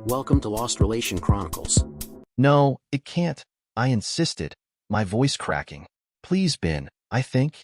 Welcome to Lost Relation Chronicles. No, it can't. I insisted, my voice cracking. Please, Ben, I think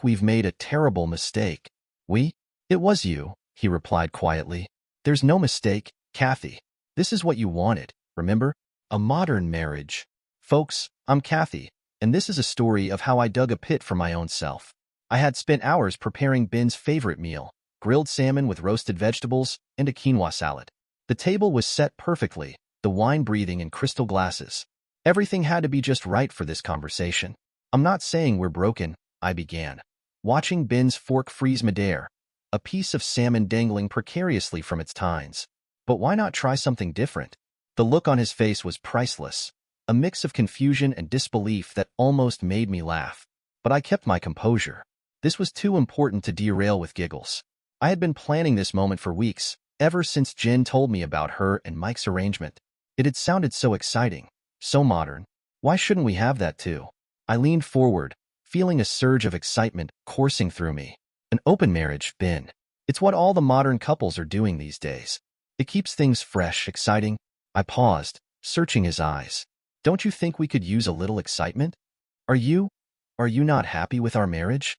we've made a terrible mistake. We? It was you, he replied quietly. There's no mistake, Kathy. This is what you wanted, remember? A modern marriage. Folks, I'm Kathy, and this is a story of how I dug a pit for my own self. I had spent hours preparing Ben's favorite meal, grilled salmon with roasted vegetables and a quinoa salad. The table was set perfectly, the wine breathing in crystal glasses. Everything had to be just right for this conversation. I'm not saying we're broken, I began, watching Ben's fork freeze midair, a piece of salmon dangling precariously from its tines. But why not try something different? The look on his face was priceless, a mix of confusion and disbelief that almost made me laugh. But I kept my composure. This was too important to derail with giggles. I had been planning this moment for weeks, ever since Jen told me about her and Mike's arrangement. It had sounded so exciting, so modern. Why shouldn't we have that too? I leaned forward, feeling a surge of excitement coursing through me. An open marriage, Ben. It's what all the modern couples are doing these days. It keeps things fresh, exciting. I paused, searching his eyes. Don't you think we could use a little excitement? Are you not happy with our marriage?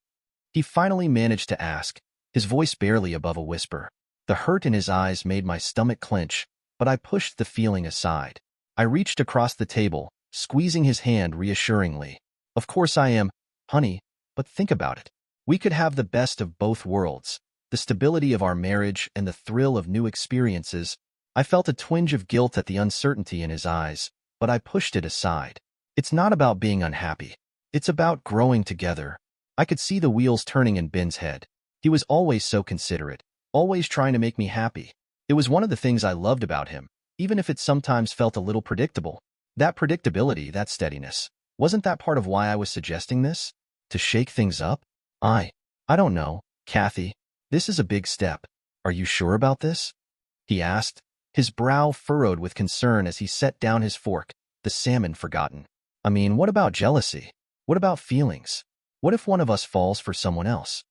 He finally managed to ask, his voice barely above a whisper. The hurt in his eyes made my stomach clench, but I pushed the feeling aside. I reached across the table, squeezing his hand reassuringly. Of course I am, honey, but think about it. We could have the best of both worlds, the stability of our marriage and the thrill of new experiences. I felt a twinge of guilt at the uncertainty in his eyes, but I pushed it aside. It's not about being unhappy. It's about growing together. I could see the wheels turning in Ben's head. He was always so considerate, always trying to make me happy. It was one of the things I loved about him, even if it sometimes felt a little predictable. That predictability, that steadiness. Wasn't that part of why I was suggesting this? To shake things up? I don't know, Kathy. This is a big step. Are you sure about this? He asked, his brow furrowed with concern as he set down his fork, the salmon forgotten. I mean, what about jealousy? What about feelings? What if one of us falls for someone else?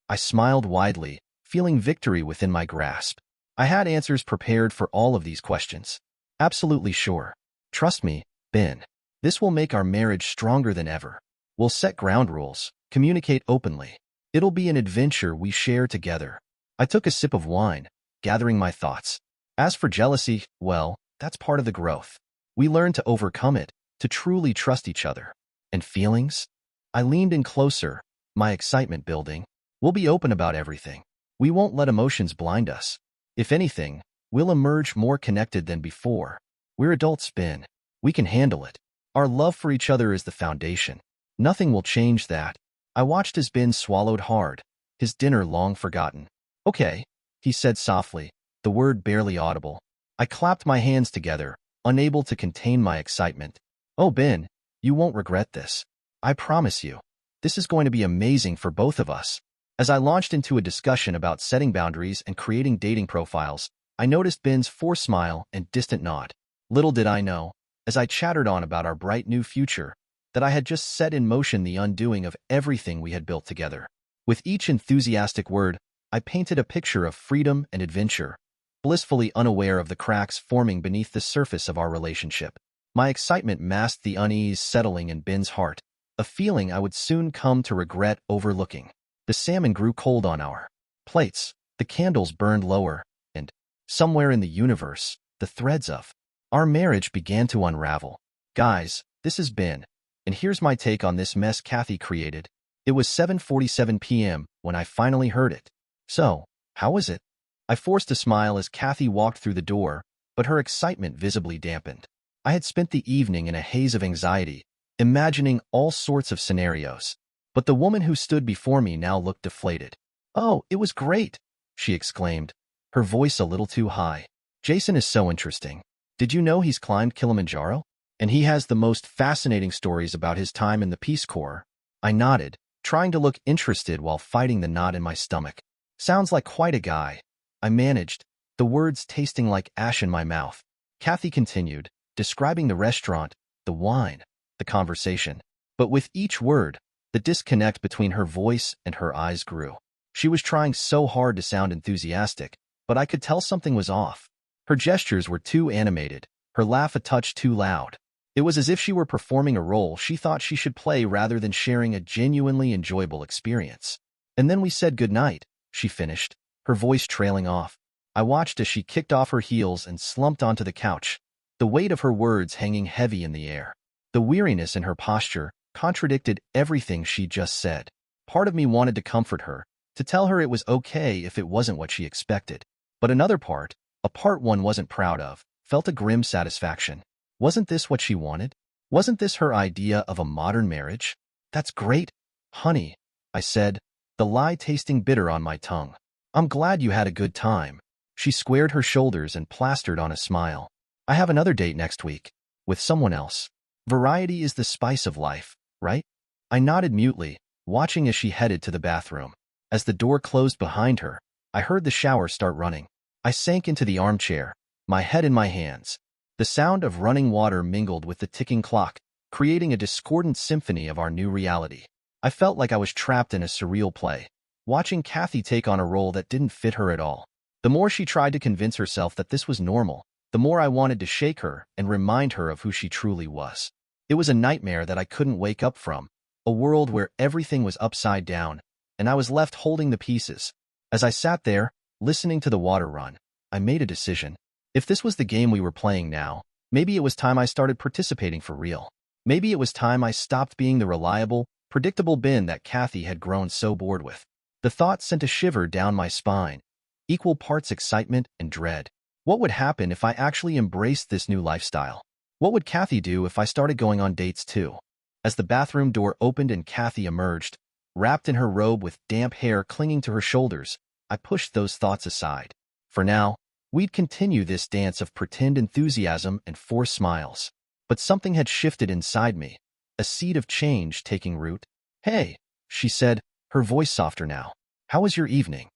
I smiled widely, feeling victory within my grasp. I had answers prepared for all of these questions. Absolutely sure. Trust me, Ben. This will make our marriage stronger than ever. We'll set ground rules, communicate openly. It'll be an adventure we share together. I took a sip of wine, gathering my thoughts. As for jealousy, well, that's part of the growth. We learn to overcome it, to truly trust each other. And feelings? I leaned in closer, my excitement building. We'll be open about everything. We won't let emotions blind us. If anything, we'll emerge more connected than before. We're adults, Ben. We can handle it. Our love for each other is the foundation. Nothing will change that. I watched as Ben swallowed hard, his dinner long forgotten. Okay, he said softly, the word barely audible. I clapped my hands together, unable to contain my excitement. Oh, Ben, you won't regret this. I promise you. This is going to be amazing for both of us. As I launched into a discussion about setting boundaries and creating dating profiles, I noticed Ben's forced smile and distant nod. Little did I know, as I chattered on about our bright new future, that I had just set in motion the undoing of everything we had built together. With each enthusiastic word, I painted a picture of freedom and adventure, blissfully unaware of the cracks forming beneath the surface of our relationship. My excitement masked the unease settling in Ben's heart, a feeling I would soon come to regret overlooking. The salmon grew cold on our plates, the candles burned lower, and, somewhere in the universe, the threads of our marriage began to unravel. Guys, this is Ben, and here's my take on this mess Kathy created. It was 7:47 p.m. when I finally heard it. So, how was it? I forced a smile as Kathy walked through the door, but her excitement visibly dampened. I had spent the evening in a haze of anxiety, imagining all sorts of scenarios. But the woman who stood before me now looked deflated. Oh, it was great, she exclaimed, her voice a little too high. Jason is so interesting. Did you know he's climbed Kilimanjaro? And he has the most fascinating stories about his time in the Peace Corps. I nodded, trying to look interested while fighting the knot in my stomach. Sounds like quite a guy. I managed, the words tasting like ash in my mouth. Kathy continued, describing the restaurant, the wine, the conversation. But with each word, the disconnect between her voice and her eyes grew. She was trying so hard to sound enthusiastic, but I could tell something was off. Her gestures were too animated, her laugh a touch too loud. It was as if she were performing a role she thought she should play rather than sharing a genuinely enjoyable experience. And then we said goodnight, she finished, her voice trailing off. I watched as she kicked off her heels and slumped onto the couch, the weight of her words hanging heavy in the air. The weariness in her posture contradicted everything she just said. Part of me wanted to comfort her, to tell her it was okay if it wasn't what she expected. But another part, a part one wasn't proud of, felt a grim satisfaction. Wasn't this what she wanted? Wasn't this her idea of a modern marriage? That's great, honey, I said, the lie tasting bitter on my tongue. I'm glad you had a good time. She squared her shoulders and plastered on a smile. I have another date next week, with someone else. Variety is the spice of life, right? I nodded mutely, watching as she headed to the bathroom. As the door closed behind her, I heard the shower start running. I sank into the armchair, my head in my hands. The sound of running water mingled with the ticking clock, creating a discordant symphony of our new reality. I felt like I was trapped in a surreal play, watching Kathy take on a role that didn't fit her at all. The more she tried to convince herself that this was normal, the more I wanted to shake her and remind her of who she truly was. It was a nightmare that I couldn't wake up from, a world where everything was upside down, and I was left holding the pieces. As I sat there, listening to the water run, I made a decision. If this was the game we were playing now, maybe it was time I started participating for real. Maybe it was time I stopped being the reliable, predictable Ben that Kathy had grown so bored with. The thought sent a shiver down my spine, equal parts excitement and dread. What would happen if I actually embraced this new lifestyle? What would Kathy do if I started going on dates too? As the bathroom door opened and Kathy emerged, wrapped in her robe with damp hair clinging to her shoulders, I pushed those thoughts aside. For now, we'd continue this dance of pretend enthusiasm and forced smiles. But something had shifted inside me, a seed of change taking root. "Hey," she said, her voice softer now. "How was your evening?"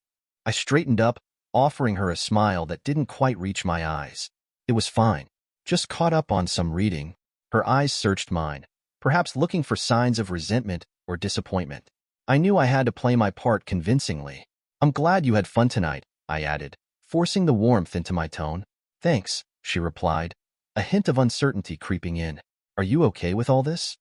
I straightened up, offering her a smile that didn't quite reach my eyes. "It was fine. Just caught up on some reading." Her eyes searched mine, perhaps looking for signs of resentment or disappointment. I knew I had to play my part convincingly. "I'm glad you had fun tonight," I added, forcing the warmth into my tone. "Thanks," she replied, a hint of uncertainty creeping in. "Are you okay with all this?"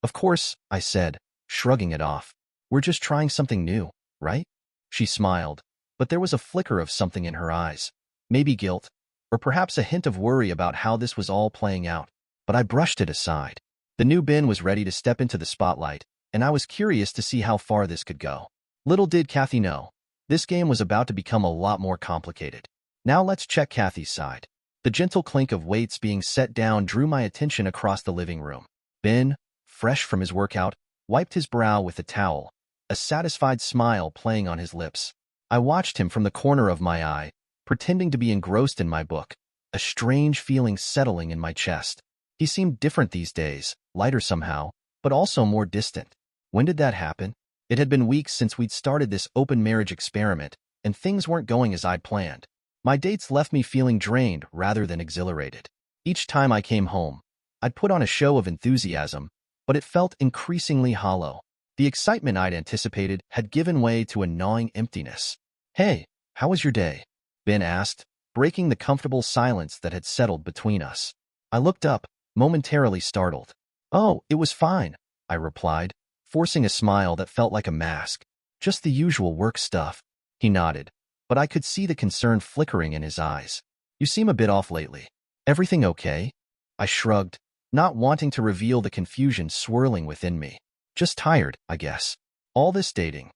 "Of course," I said, shrugging it off. "We're just trying something new, right?" She smiled, but there was a flicker of something in her eyes. Maybe guilt, or perhaps a hint of worry about how this was all playing out. But I brushed it aside. The new Ben was ready to step into the spotlight, and I was curious to see how far this could go. Little did Kathy know, this game was about to become a lot more complicated. Now let's check Kathy's side. The gentle clink of weights being set down drew my attention across the living room. Ben, fresh from his workout, wiped his brow with a towel, a satisfied smile playing on his lips. I watched him from the corner of my eye, pretending to be engrossed in my book, a strange feeling settling in my chest. He seemed different these days, lighter somehow, but also more distant. When did that happen? It had been weeks since we'd started this open marriage experiment, and things weren't going as I'd planned. My dates left me feeling drained rather than exhilarated. Each time I came home, I'd put on a show of enthusiasm, but it felt increasingly hollow. The excitement I'd anticipated had given way to a gnawing emptiness. "Hey, how was your day?" Ben asked, breaking the comfortable silence that had settled between us. I looked up, momentarily startled. "Oh, it was fine," I replied, forcing a smile that felt like a mask. "Just the usual work stuff." He nodded, but I could see the concern flickering in his eyes. "You seem a bit off lately. Everything okay?" I shrugged, not wanting to reveal the confusion swirling within me. "Just tired, I guess. All this dating.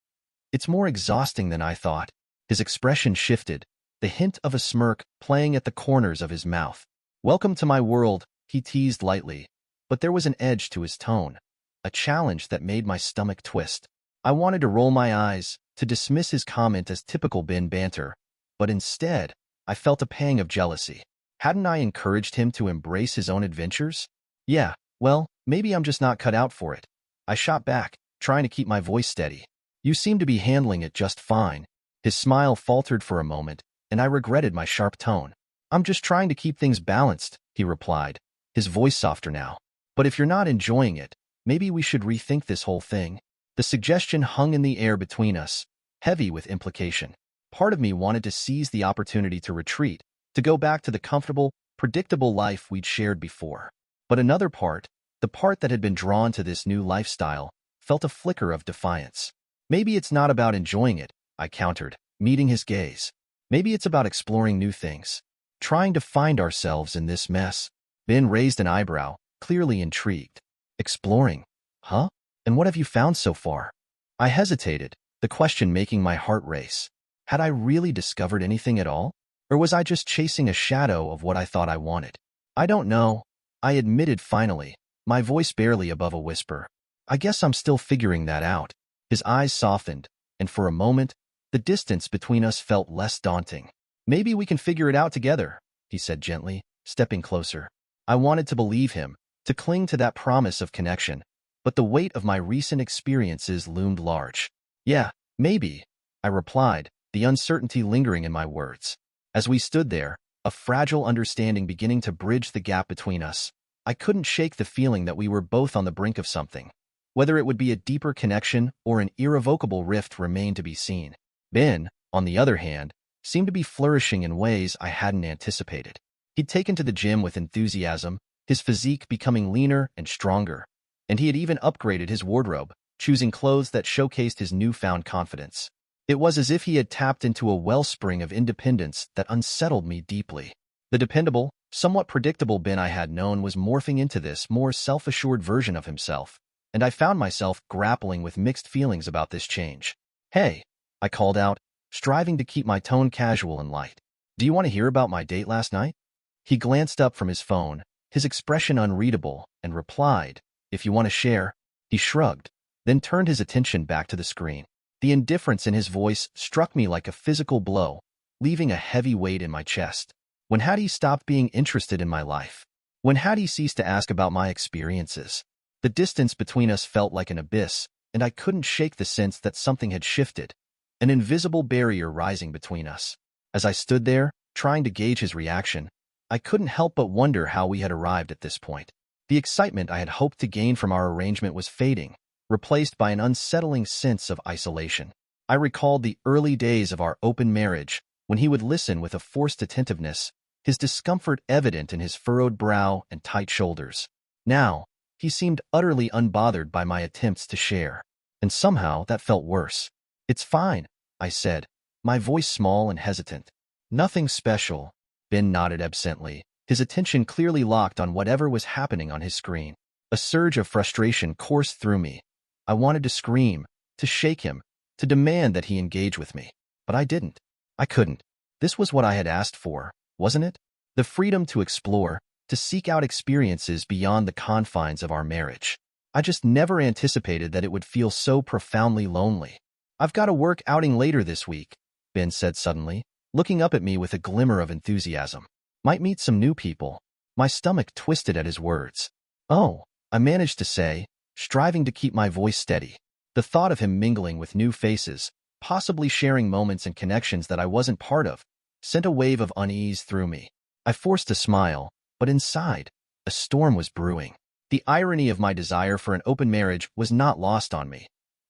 It's more exhausting than I thought." His expression shifted, the hint of a smirk playing at the corners of his mouth. "Welcome to my world," he teased lightly, but there was an edge to his tone, a challenge that made my stomach twist. I wanted to roll my eyes, to dismiss his comment as typical Ben banter, but instead, I felt a pang of jealousy. Hadn't I encouraged him to embrace his own adventures? Yeah, well, maybe I'm just not cut out for it. I shot back, trying to keep my voice steady. "You seem to be handling it just fine." His smile faltered for a moment, and I regretted my sharp tone. "I'm just trying to keep things balanced," he replied, his voice softer now. "But if you're not enjoying it, maybe we should rethink this whole thing." The suggestion hung in the air between us, heavy with implication. Part of me wanted to seize the opportunity to retreat, to go back to the comfortable, predictable life we'd shared before. But another part, the part that had been drawn to this new lifestyle, felt a flicker of defiance. Maybe it's not about enjoying it, I countered, meeting his gaze. Maybe it's about exploring new things, trying to find ourselves in this mess. Ben raised an eyebrow, clearly intrigued. Exploring? Huh? And what have you found so far? I hesitated, the question making my heart race. Had I really discovered anything at all? Or was I just chasing a shadow of what I thought I wanted? I don't know, I admitted finally, my voice barely above a whisper. I guess I'm still figuring that out. His eyes softened, and for a moment, the distance between us felt less daunting. Maybe we can figure it out together, he said gently, stepping closer. I wanted to believe him, to cling to that promise of connection, but the weight of my recent experiences loomed large. Yeah, maybe, I replied, the uncertainty lingering in my words. As we stood there, a fragile understanding beginning to bridge the gap between us, I couldn't shake the feeling that we were both on the brink of something. Whether it would be a deeper connection or an irrevocable rift remained to be seen. Ben, on the other hand, seemed to be flourishing in ways I hadn't anticipated. He'd taken to the gym with enthusiasm, his physique becoming leaner and stronger, and he had even upgraded his wardrobe, choosing clothes that showcased his newfound confidence. It was as if he had tapped into a wellspring of independence that unsettled me deeply. The dependable, somewhat predictable Ben I had known was morphing into this more self-assured version of himself, and I found myself grappling with mixed feelings about this change. Hey, I called out, striving to keep my tone casual and light. Do you want to hear about my date last night? He glanced up from his phone, his expression unreadable, and replied, if you want to share. He shrugged, then turned his attention back to the screen. The indifference in his voice struck me like a physical blow, leaving a heavy weight in my chest. When had he stopped being interested in my life? When had he ceased to ask about my experiences? The distance between us felt like an abyss, and I couldn't shake the sense that something had shifted, an invisible barrier rising between us. As I stood there, trying to gauge his reaction, I couldn't help but wonder how we had arrived at this point. The excitement I had hoped to gain from our arrangement was fading, replaced by an unsettling sense of isolation. I recalled the early days of our open marriage, when he would listen with a forced attentiveness, his discomfort evident in his furrowed brow and tight shoulders. Now, he seemed utterly unbothered by my attempts to share, and somehow that felt worse. It's fine, I said, my voice small and hesitant. Nothing special. Ben nodded absently, his attention clearly locked on whatever was happening on his screen. A surge of frustration coursed through me. I wanted to scream, to shake him, to demand that he engage with me. But I didn't. I couldn't. This was what I had asked for, wasn't it? The freedom to explore, to seek out experiences beyond the confines of our marriage. I just never anticipated that it would feel so profoundly lonely. I've got a work outing later this week, Ben said suddenly, looking up at me with a glimmer of enthusiasm. Might meet some new people. My stomach twisted at his words. Oh, I managed to say, striving to keep my voice steady. The thought of him mingling with new faces, possibly sharing moments and connections that I wasn't part of, sent a wave of unease through me. I forced a smile, but inside, a storm was brewing. The irony of my desire for an open marriage was not lost on me.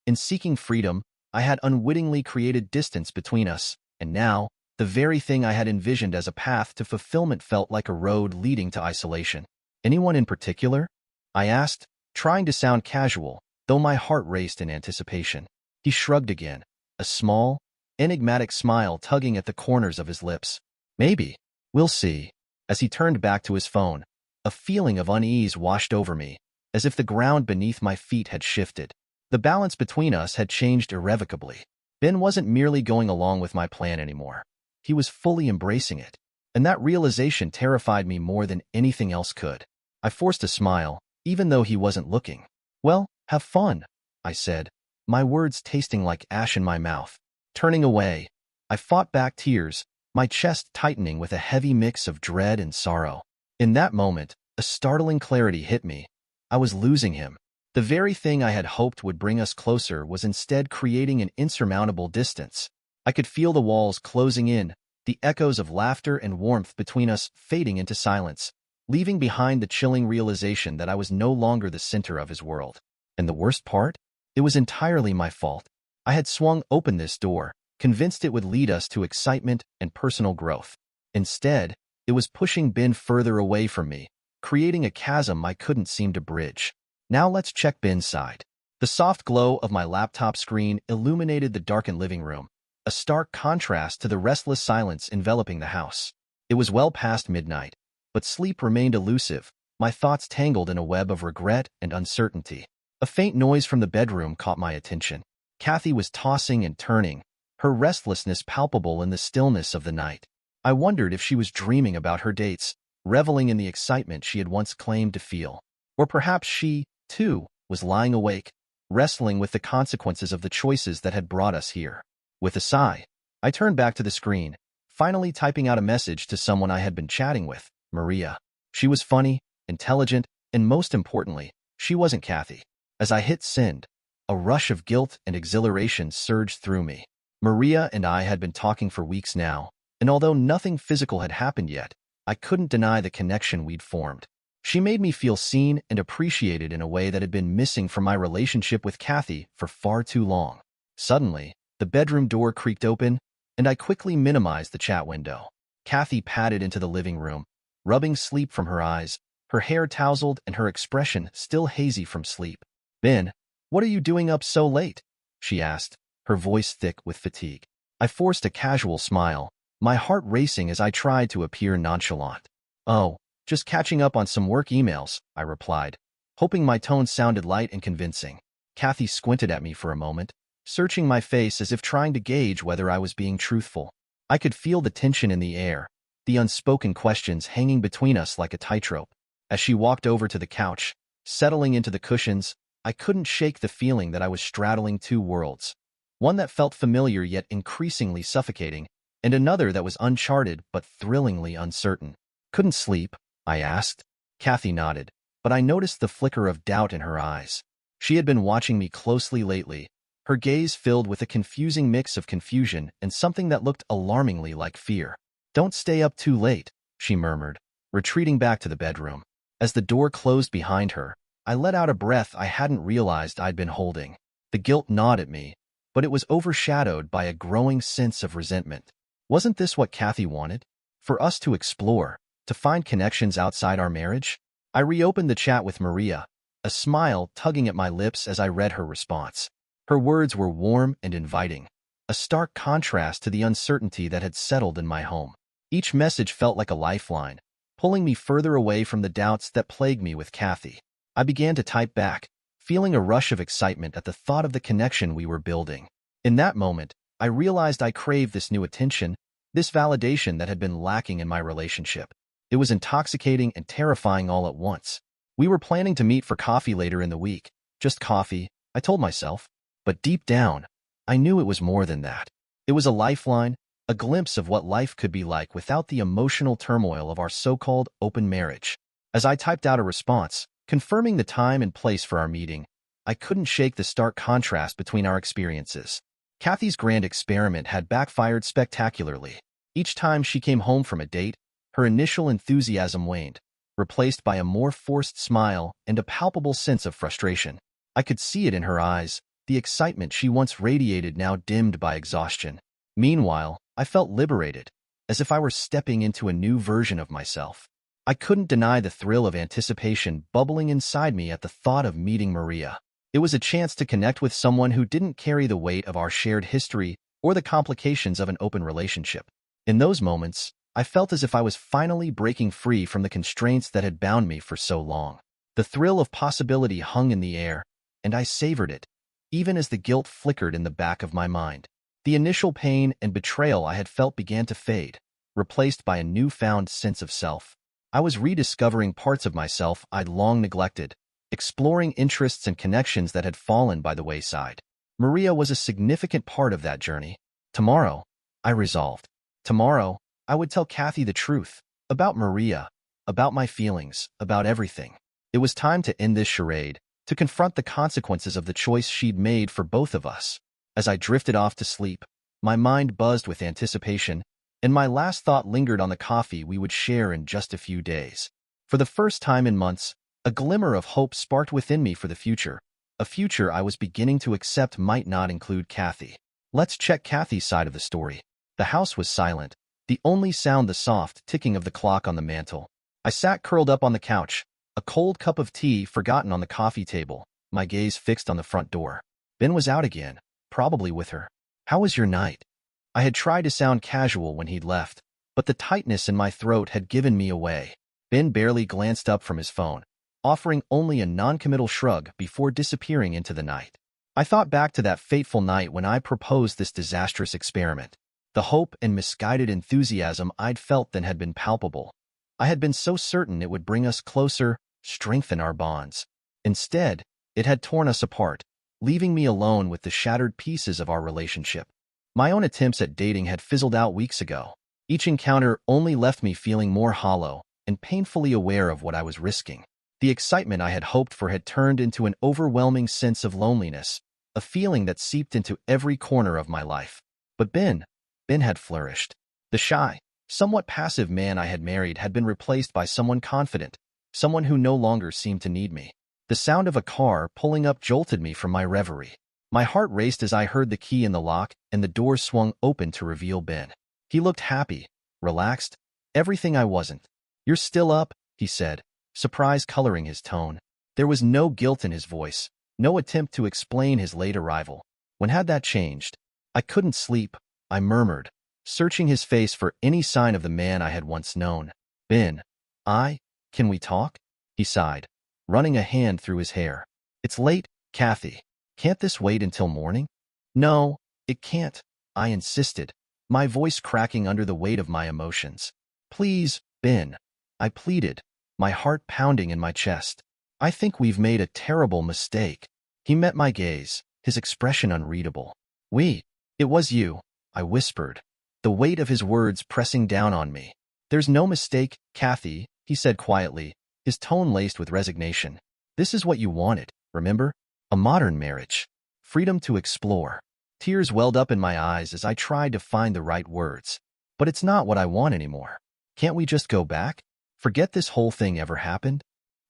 In seeking freedom, I had unwittingly created distance between us, and now, the very thing I had envisioned as a path to fulfillment felt like a road leading to isolation. Anyone in particular? I asked, trying to sound casual, though my heart raced in anticipation. He shrugged again, a small, enigmatic smile tugging at the corners of his lips. Maybe. We'll see. As he turned back to his phone, a feeling of unease washed over me, as if the ground beneath my feet had shifted. The balance between us had changed irrevocably. Ben wasn't merely going along with my plan anymore. He was fully embracing it, and that realization terrified me more than anything else could. I forced a smile, even though he wasn't looking. Well, have fun, I said, my words tasting like ash in my mouth. Turning away, I fought back tears, my chest tightening with a heavy mix of dread and sorrow. In that moment, a startling clarity hit me. I was losing him. The very thing I had hoped would bring us closer was instead creating an insurmountable distance. I could feel the walls closing in, the echoes of laughter and warmth between us fading into silence, leaving behind the chilling realization that I was no longer the center of his world. And the worst part? It was entirely my fault. I had swung open this door, convinced it would lead us to excitement and personal growth. Instead, it was pushing Ben further away from me, creating a chasm I couldn't seem to bridge. Now let's check Ben's side. The soft glow of my laptop screen illuminated the darkened living room, a stark contrast to the restless silence enveloping the house. It was well past midnight, but sleep remained elusive, my thoughts tangled in a web of regret and uncertainty. A faint noise from the bedroom caught my attention. Kathy was tossing and turning, her restlessness palpable in the stillness of the night. I wondered if she was dreaming about her dates, reveling in the excitement she had once claimed to feel. Or perhaps she, too, was lying awake, wrestling with the consequences of the choices that had brought us here. With a sigh, I turned back to the screen, finally typing out a message to someone I had been chatting with, Maria. She was funny, intelligent, and most importantly, she wasn't Kathy. As I hit send, a rush of guilt and exhilaration surged through me. Maria and I had been talking for weeks now, and although nothing physical had happened yet, I couldn't deny the connection we'd formed. She made me feel seen and appreciated in a way that had been missing from my relationship with Kathy for far too long. Suddenly, the bedroom door creaked open, and I quickly minimized the chat window. Kathy padded into the living room, rubbing sleep from her eyes, her hair tousled and her expression still hazy from sleep. Ben, what are you doing up so late? She asked, her voice thick with fatigue. I forced a casual smile, my heart racing as I tried to appear nonchalant. Oh, just catching up on some work emails, I replied, hoping my tone sounded light and convincing. Kathy squinted at me for a moment, searching my face as if trying to gauge whether I was being truthful. I could feel the tension in the air, the unspoken questions hanging between us like a tightrope. As she walked over to the couch, settling into the cushions, I couldn't shake the feeling that I was straddling two worlds. One that felt familiar yet increasingly suffocating, and another that was uncharted but thrillingly uncertain. Couldn't sleep? I asked. Kathy nodded, but I noticed the flicker of doubt in her eyes. She had been watching me closely lately, her gaze filled with a confusing mix of confusion and something that looked alarmingly like fear. Don't stay up too late, she murmured, retreating back to the bedroom. As the door closed behind her, I let out a breath I hadn't realized I'd been holding. The guilt gnawed at me, but it was overshadowed by a growing sense of resentment. Wasn't this what Kathy wanted? For us to explore, to find connections outside our marriage? I reopened the chat with Maria, a smile tugging at my lips as I read her response. Her words were warm and inviting, a stark contrast to the uncertainty that had settled in my home. Each message felt like a lifeline, pulling me further away from the doubts that plagued me with Kathy. I began to type back, feeling a rush of excitement at the thought of the connection we were building. In that moment, I realized I craved this new attention, this validation that had been lacking in my relationship. It was intoxicating and terrifying all at once. We were planning to meet for coffee later in the week. Just coffee, I told myself. But deep down, I knew it was more than that. It was a lifeline, a glimpse of what life could be like without the emotional turmoil of our so-called open marriage. As I typed out a response, confirming the time and place for our meeting, I couldn't shake the stark contrast between our experiences. Kathy's grand experiment had backfired spectacularly. Each time she came home from a date, her initial enthusiasm waned, replaced by a more forced smile and a palpable sense of frustration. I could see it in her eyes, the excitement she once radiated now dimmed by exhaustion. Meanwhile, I felt liberated, as if I were stepping into a new version of myself. I couldn't deny the thrill of anticipation bubbling inside me at the thought of meeting Maria. It was a chance to connect with someone who didn't carry the weight of our shared history or the complications of an open relationship. In those moments, I felt as if I was finally breaking free from the constraints that had bound me for so long. The thrill of possibility hung in the air, and I savored it, even as the guilt flickered in the back of my mind. The initial pain and betrayal I had felt began to fade, replaced by a newfound sense of self. I was rediscovering parts of myself I'd long neglected, exploring interests and connections that had fallen by the wayside. Maria was a significant part of that journey. Tomorrow, I resolved. Tomorrow, I would tell Kathy the truth, about Maria, about my feelings, about everything. It was time to end this charade, to confront the consequences of the choice she'd made for both of us. As I drifted off to sleep, my mind buzzed with anticipation, and my last thought lingered on the coffee we would share in just a few days. For the first time in months, a glimmer of hope sparked within me for the future, a future I was beginning to accept might not include Kathy. Let's check Kathy's side of the story. The house was silent, the only sound the soft ticking of the clock on the mantel. I sat curled up on the couch, a cold cup of tea forgotten on the coffee table, my gaze fixed on the front door. Ben was out again, probably with her. How was your night? I had tried to sound casual when he'd left, but the tightness in my throat had given me away. Ben barely glanced up from his phone, offering only a non-committal shrug before disappearing into the night. I thought back to that fateful night when I proposed this disastrous experiment. The hope and misguided enthusiasm I'd felt then had been palpable. I had been so certain it would bring us closer, strengthen our bonds. Instead, it had torn us apart, leaving me alone with the shattered pieces of our relationship. My own attempts at dating had fizzled out weeks ago. Each encounter only left me feeling more hollow and painfully aware of what I was risking. The excitement I had hoped for had turned into an overwhelming sense of loneliness, a feeling that seeped into every corner of my life. But Ben had flourished. The shy, somewhat passive man I had married had been replaced by someone confident, someone who no longer seemed to need me. The sound of a car pulling up jolted me from my reverie. My heart raced as I heard the key in the lock and the door swung open to reveal Ben. He looked happy, relaxed, everything I wasn't. "You're still up," he said, surprise coloring his tone. There was no guilt in his voice, no attempt to explain his late arrival. When had that changed? I couldn't sleep, I murmured, searching his face for any sign of the man I had once known. "Ben, can we talk?" he sighed, running a hand through his hair. "It's late, Kathy. Can't this wait until morning?" "No, it can't," I insisted, my voice cracking under the weight of my emotions. "Please, Ben," I pleaded, my heart pounding in my chest. "I think we've made a terrible mistake." He met my gaze, his expression unreadable. It was you," I whispered, the weight of his words pressing down on me. "There's no mistake, Kathy," he said quietly, his tone laced with resignation. "This is what you wanted, remember? A modern marriage. Freedom to explore." Tears welled up in my eyes as I tried to find the right words. "But it's not what I want anymore. Can't we just go back? Forget this whole thing ever happened?"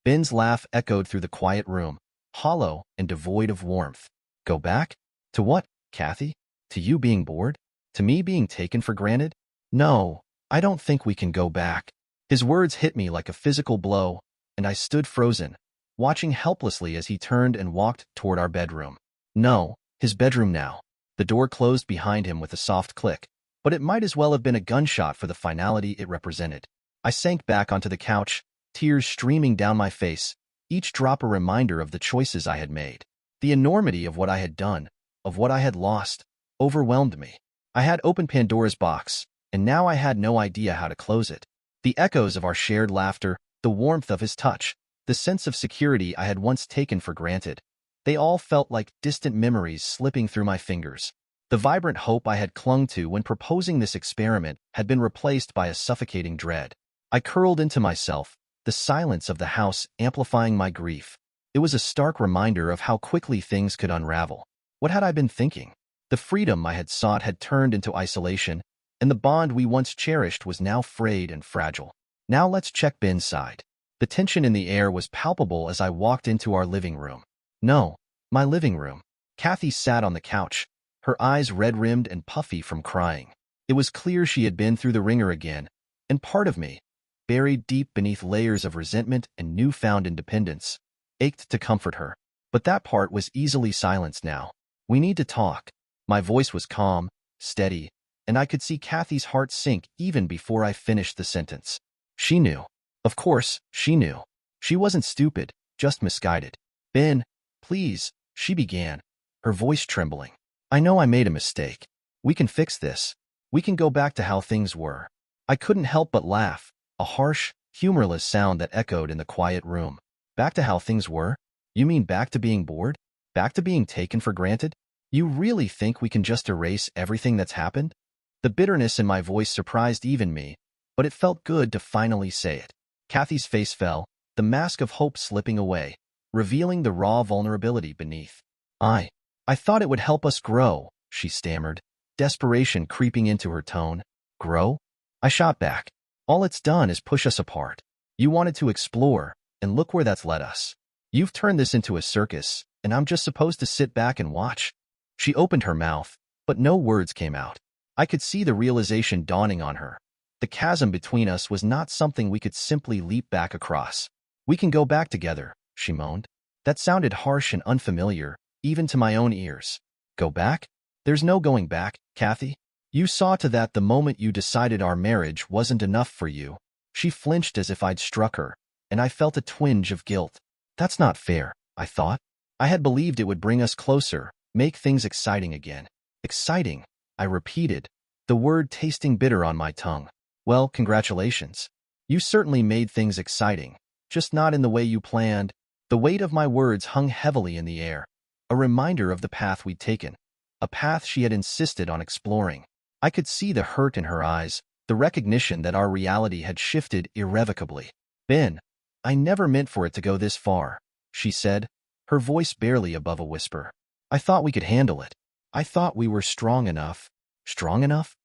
Ben's laugh echoed through the quiet room, hollow and devoid of warmth. "Go back? To what, Kathy? To you being bored? To me being taken for granted? No, I don't think we can go back." His words hit me like a physical blow, and I stood frozen, watching helplessly as he turned and walked toward our bedroom. No, his bedroom now. The door closed behind him with a soft click, but it might as well have been a gunshot for the finality it represented. I sank back onto the couch, tears streaming down my face, each drop a reminder of the choices I had made. The enormity of what I had done, of what I had lost, overwhelmed me. I had opened Pandora's box, and now I had no idea how to close it. The echoes of our shared laughter, the warmth of his touch, the sense of security I had once taken for granted, they all felt like distant memories slipping through my fingers. The vibrant hope I had clung to when proposing this experiment had been replaced by a suffocating dread. I curled into myself, the silence of the house amplifying my grief. It was a stark reminder of how quickly things could unravel. What had I been thinking? The freedom I had sought had turned into isolation, and the bond we once cherished was now frayed and fragile. Now let's check Ben's side. The tension in the air was palpable as I walked into our living room. No, my living room. Kathy sat on the couch, her eyes red-rimmed and puffy from crying. It was clear she had been through the ringer again, and part of me, buried deep beneath layers of resentment and newfound independence, ached to comfort her. But that part was easily silenced now. "We need to talk." My voice was calm, steady, and I could see Kathy's heart sink even before I finished the sentence. She knew. Of course, she knew. She wasn't stupid, just misguided. "Ben, please," she began, her voice trembling. "I know I made a mistake. We can fix this. We can go back to how things were." I couldn't help but laugh, a harsh, humorless sound that echoed in the quiet room. "Back to how things were? You mean back to being bored? Back to being taken for granted? You really think we can just erase everything that's happened?" The bitterness in my voice surprised even me, but it felt good to finally say it. Kathy's face fell, the mask of hope slipping away, revealing the raw vulnerability beneath. I thought it would help us grow," she stammered, desperation creeping into her tone. "Grow?" I shot back. "All it's done is push us apart. You wanted to explore, and look where that's led us. You've turned this into a circus, and I'm just supposed to sit back and watch." She opened her mouth, but no words came out. I could see the realization dawning on her, The chasm between us was not something we could simply leap back across. We can go back together, she moaned. That sounded harsh and unfamiliar, even to my own ears. Go back? There's no going back, Kathy. You saw to that the moment you decided our marriage wasn't enough for you. She flinched as if I'd struck her, and I felt a twinge of guilt. That's not fair, I thought. I had believed it would bring us closer, make things exciting again. Exciting, I repeated, the word tasting bitter on my tongue. Well, congratulations. You certainly made things exciting, just not in the way you planned. The weight of my words hung heavily in the air, a reminder of the path we'd taken, a path she had insisted on exploring. I could see the hurt in her eyes, the recognition that our reality had shifted irrevocably. Ben, I never meant for it to go this far, she said, her voice barely above a whisper. I thought we could handle it. I thought we were strong enough. Strong enough?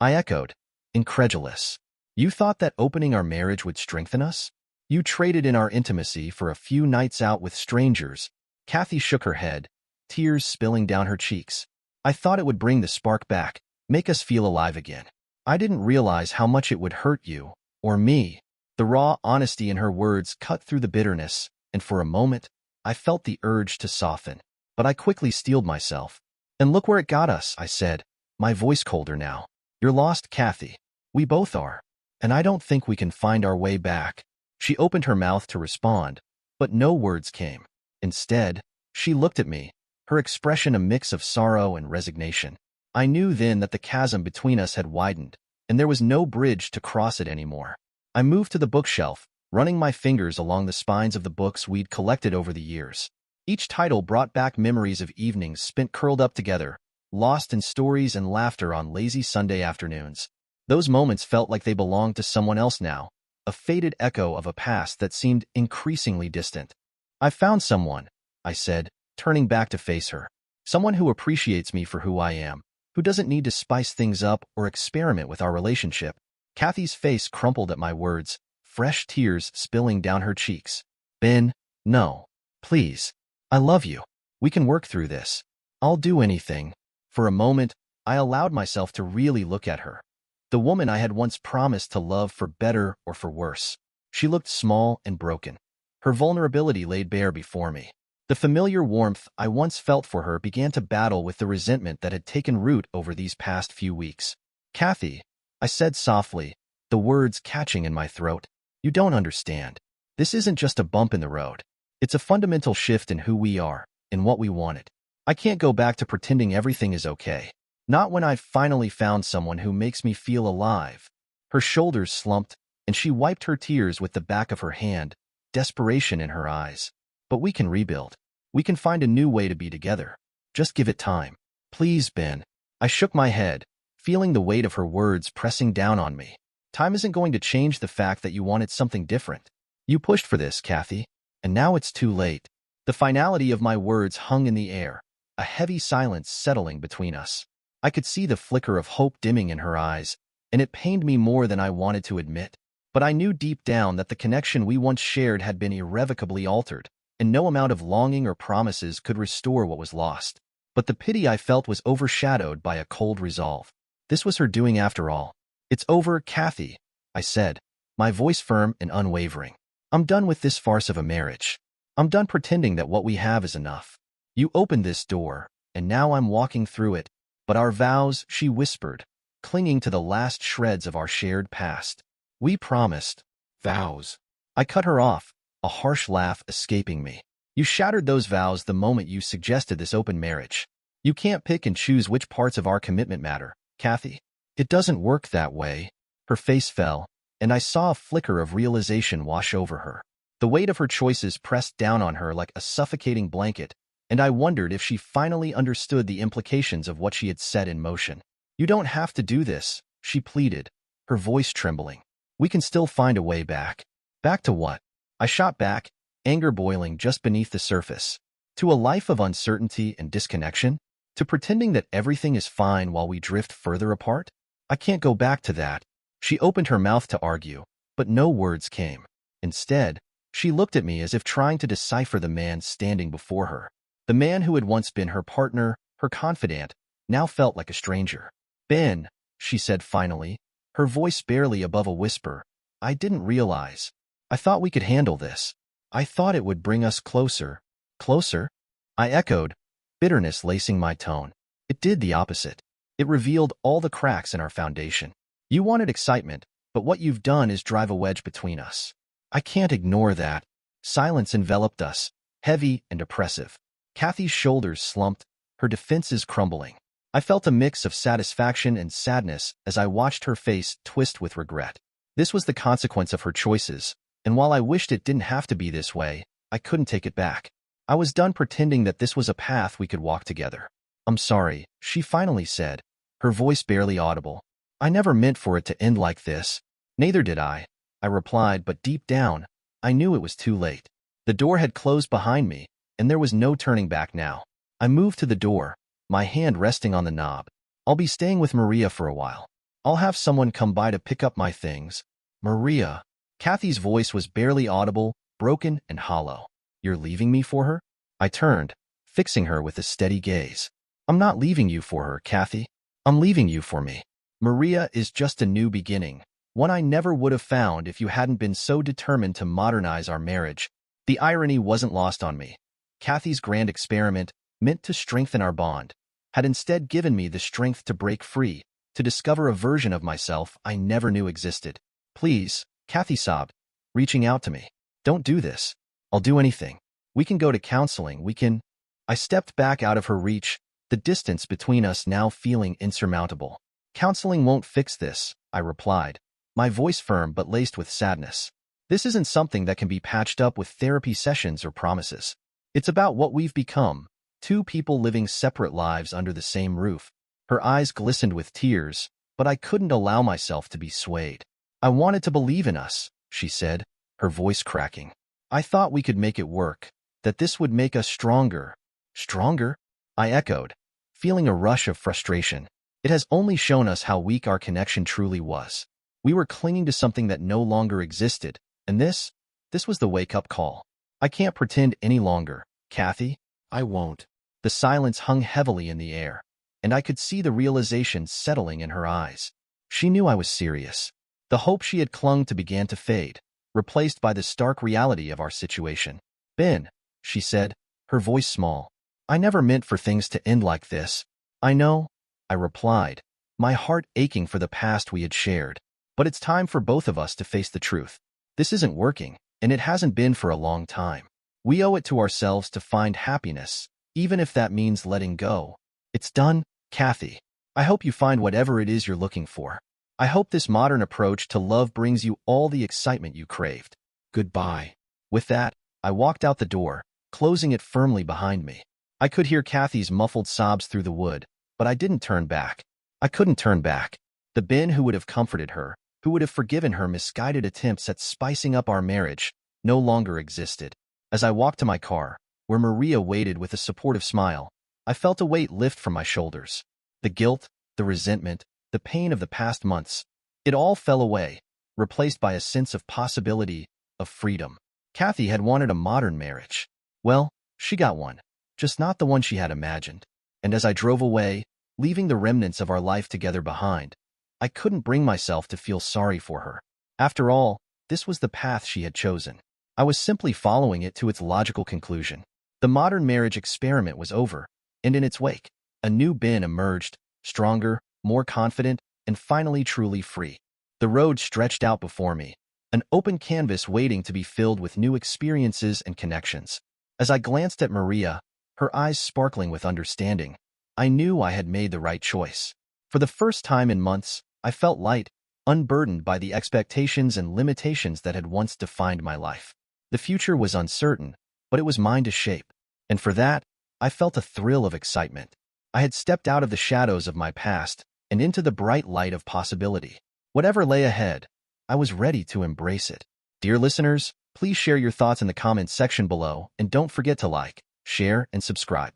I echoed, incredulous. You thought that opening our marriage would strengthen us? You traded in our intimacy for a few nights out with strangers. Kathy shook her head, tears spilling down her cheeks. I thought it would bring the spark back, make us feel alive again. I didn't realize how much it would hurt you, or me. The raw honesty in her words cut through the bitterness, and for a moment, I felt the urge to soften. But I quickly steeled myself. And look where it got us, I said, my voice colder now. You're lost, Kathy. We both are. And I don't think we can find our way back. She opened her mouth to respond, but no words came. Instead, she looked at me, her expression a mix of sorrow and resignation. I knew then that the chasm between us had widened, and there was no bridge to cross it anymore. I moved to the bookshelf, running my fingers along the spines of the books we'd collected over the years. Each title brought back memories of evenings spent curled up together, lost in stories and laughter on lazy Sunday afternoons. Those moments felt like they belonged to someone else now, a faded echo of a past that seemed increasingly distant. I found someone, I said, turning back to face her. Someone who appreciates me for who I am, who doesn't need to spice things up or experiment with our relationship. Kathy's face crumpled at my words, fresh tears spilling down her cheeks. Ben, no. Please. I love you. We can work through this. I'll do anything. For a moment, I allowed myself to really look at her. The woman I had once promised to love for better or for worse. She looked small and broken. Her vulnerability laid bare before me. The familiar warmth I once felt for her began to battle with the resentment that had taken root over these past few weeks. Kathy, I said softly, the words catching in my throat. You don't understand. This isn't just a bump in the road. It's a fundamental shift in who we are, in what we wanted. I can't go back to pretending everything is okay. Not when I've finally found someone who makes me feel alive. Her shoulders slumped, and she wiped her tears with the back of her hand, desperation in her eyes. But we can rebuild. We can find a new way to be together. Just give it time. Please, Ben. I shook my head, feeling the weight of her words pressing down on me. Time isn't going to change the fact that you wanted something different. You pushed for this, Kathy, and now it's too late. The finality of my words hung in the air, a heavy silence settling between us. I could see the flicker of hope dimming in her eyes, and it pained me more than I wanted to admit. But I knew deep down that the connection we once shared had been irrevocably altered, and no amount of longing or promises could restore what was lost. But the pity I felt was overshadowed by a cold resolve. This was her doing after all. It's over, Kathy, I said, my voice firm and unwavering. I'm done with this farce of a marriage. I'm done pretending that what we have is enough. You opened this door, and now I'm walking through it. But our vows, she whispered, clinging to the last shreds of our shared past. We promised. Vows. I cut her off, a harsh laugh escaping me. You shattered those vows the moment you suggested this open marriage. You can't pick and choose which parts of our commitment matter, Kathy. It doesn't work that way. Her face fell, and I saw a flicker of realization wash over her. The weight of her choices pressed down on her like a suffocating blanket, and I wondered if she finally understood the implications of what she had set in motion. You don't have to do this, she pleaded, her voice trembling. We can still find a way back. Back to what? I shot back, anger boiling just beneath the surface. To a life of uncertainty and disconnection? To pretending that everything is fine while we drift further apart? I can't go back to that. She opened her mouth to argue, but no words came. Instead, she looked at me as if trying to decipher the man standing before her. The man who had once been her partner, her confidant, now felt like a stranger. Ben, she said finally, her voice barely above a whisper. I didn't realize. I thought we could handle this. I thought it would bring us closer. Closer? I echoed, bitterness lacing my tone. It did the opposite. It revealed all the cracks in our foundation. You wanted excitement, but what you've done is drive a wedge between us. I can't ignore that. Silence enveloped us, heavy and oppressive. Kathy's shoulders slumped, her defenses crumbling. I felt a mix of satisfaction and sadness as I watched her face twist with regret. This was the consequence of her choices, and while I wished it didn't have to be this way, I couldn't take it back. I was done pretending that this was a path we could walk together. I'm sorry, she finally said, her voice barely audible. I never meant for it to end like this. Neither did I replied, but deep down, I knew it was too late. The door had closed behind me, and there was no turning back now. I moved to the door, my hand resting on the knob. I'll be staying with Maria for a while. I'll have someone come by to pick up my things. Maria. Kathy's voice was barely audible, broken and hollow. You're leaving me for her? I turned, fixing her with a steady gaze. I'm not leaving you for her, Kathy. I'm leaving you for me. Maria is just a new beginning, one I never would have found if you hadn't been so determined to modernize our marriage. The irony wasn't lost on me. Kathy's grand experiment, meant to strengthen our bond, had instead given me the strength to break free, to discover a version of myself I never knew existed. Please, Kathy sobbed, reaching out to me. Don't do this. I'll do anything. We can go to counseling. We can. I stepped back out of her reach, the distance between us now feeling insurmountable. Counseling won't fix this, I replied, my voice firm but laced with sadness. This isn't something that can be patched up with therapy sessions or promises. It's about what we've become, two people living separate lives under the same roof. Her eyes glistened with tears, but I couldn't allow myself to be swayed. I wanted to believe in us, she said, her voice cracking. I thought we could make it work, that this would make us stronger. Stronger? I echoed, feeling a rush of frustration. It has only shown us how weak our connection truly was. We were clinging to something that no longer existed, and this was the wake-up call. I can't pretend any longer, Kathy. I won't. The silence hung heavily in the air, and I could see the realization settling in her eyes. She knew I was serious. The hope she had clung to began to fade, replaced by the stark reality of our situation. Ben, she said, her voice small. I never meant for things to end like this. I know, I replied, my heart aching for the past we had shared. But it's time for both of us to face the truth. This isn't working, and it hasn't been for a long time. We owe it to ourselves to find happiness, even if that means letting go. It's done, Kathy. I hope you find whatever it is you're looking for. I hope this modern approach to love brings you all the excitement you craved. Goodbye. With that, I walked out the door, closing it firmly behind me. I could hear Kathy's muffled sobs through the wood, but I didn't turn back. I couldn't turn back. The Ben who would have comforted her, who would have forgiven her misguided attempts at spicing up our marriage, no longer existed. As I walked to my car, where Maria waited with a supportive smile, I felt a weight lift from my shoulders. The guilt, the resentment, the pain of the past months, it all fell away, replaced by a sense of possibility, of freedom. Kathy had wanted a modern marriage. Well, she got one, just not the one she had imagined. And as I drove away, leaving the remnants of our life together behind, I couldn't bring myself to feel sorry for her. After all, this was the path she had chosen. I was simply following it to its logical conclusion. The modern marriage experiment was over, and in its wake, a new Ben emerged, stronger, more confident, and finally truly free. The road stretched out before me, an open canvas waiting to be filled with new experiences and connections. As I glanced at Maria, her eyes sparkling with understanding, I knew I had made the right choice. For the first time in months, I felt light, unburdened by the expectations and limitations that had once defined my life. The future was uncertain, but it was mine to shape. And for that, I felt a thrill of excitement. I had stepped out of the shadows of my past and into the bright light of possibility. Whatever lay ahead, I was ready to embrace it. Dear listeners, please share your thoughts in the comments section below and don't forget to like, share, and subscribe.